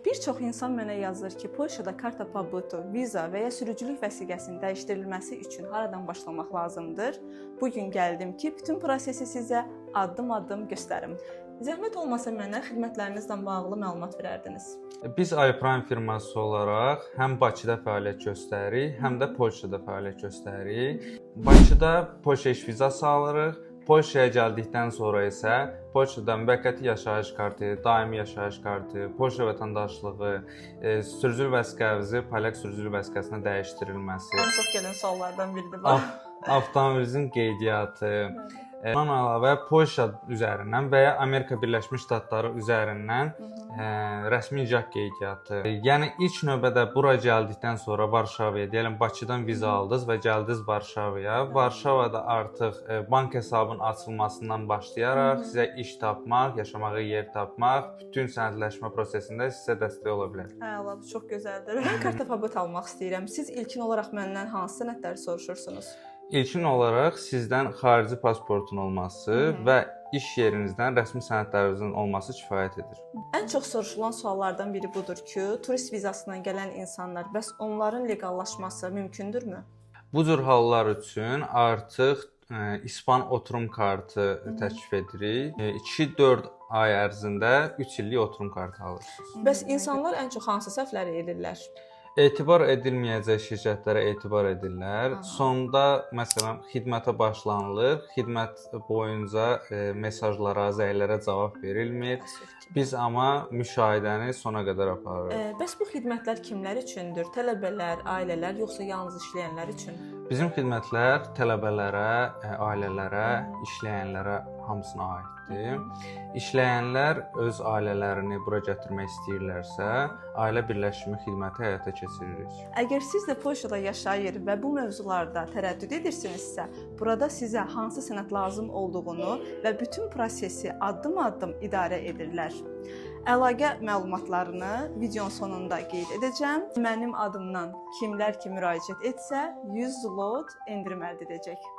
Bir çox insan mənə yazır ki, Polşada karta pobytu, viza və ya sürücülük vəsiqəsinin dəyişdirilməsi üçün haradan başlamaq lazımdır? Bu gün gəldim ki, bütün prosesi sizə addım-addım göstərim. Zəhmət olmasa mənə xidmətlərinizlə bağlı məlumat verərdiniz. Biz iPrime firması olaraq həm Bakıda fəaliyyət göstəririk, həm də Polşada fəaliyyət göstəririk. Bakıda Polşa iş vizası alırıq. Polşaya gəldikdən sonra isə Polşada müvəqqəti yaşayış kartı, daimi yaşayış kartı, Polşa vətəndaşlığı, sürücülük vəsiqənizi Polyak sürücülük vəsiqəsinə dəyişdirilməsi. Ən çox gələn suallardan biridir bu. Avtomobilinizin qeydiyyatı. Bundan əlavə Polşa üzərindən və ya Amerika Birləşmiş Ştatları üzərindən rəsmi icra qeydiyyatı. Yəni ilk növbədə bura gəldikdən sonra Varşavaya, deyəlim Bakıdan viza aldınız və gəldiniz Varşavaya. Varşavada artıq bank hesabının açılmasından başlayaraq sizə iş tapmaq, yaşamağa yer tapmaq, bütün sənədləşmə prosesində sizə dəstək ola bilər. Əla, bu çox gözəldir. Mən karta pobyut almaq istəyirəm. Siz ilkin olaraq məndən hansı sənədləri soruşursunuz? İlkin olaraq sizdən xarici pasportun olması və iş yerinizdən rəsmi sənədlərinizin olması kifayət edir. Ən çox soruşulan suallardan biri budur ki, turist vizasından gələn insanlar, bəs onların leqallaşması mümkündürmü? Bu cür hallar üçün artıq İspan oturum kartı təklif edirik. 2-4 ay ərzində 3 illik oturum kartı alırsınız. Bəs insanlar ən çox hansı səhvləri edirlər? Etibar edilməyəcək şirkətlərə etibar edirlər. Sonda məsələn xidmətə başlanılır. Xidmət boyunca mesajlara, zənglərə cavab verilmir. Biz amma müşahidəni sona qədər aparırıq. Bəs bu xidmətlər kimlər üçündür? Tələbələr, ailələr, yoxsa yalnız işləyənlər üçün? Bizim xidmətlər tələbələrə, ailələrə, işləyənlərə hamısına aiddir. İşləyənlər öz ailələrini bura gətirmək istəyirlərsə, ailə birləşimi xidməti həyata keçiririk. Əgər siz də Polşada yaşayır və bu mövzularda tərəddüd edirsinizsə, burada sizə hansı sənəd lazım olduğunu və bütün prosesi addım-addım idarə edirlər. Əlaqə məlumatlarını videonun sonunda qeyd edəcəm. Mənim adımdan kimlər ki müraciət etsə 100 zlot endirim əldə edəcək.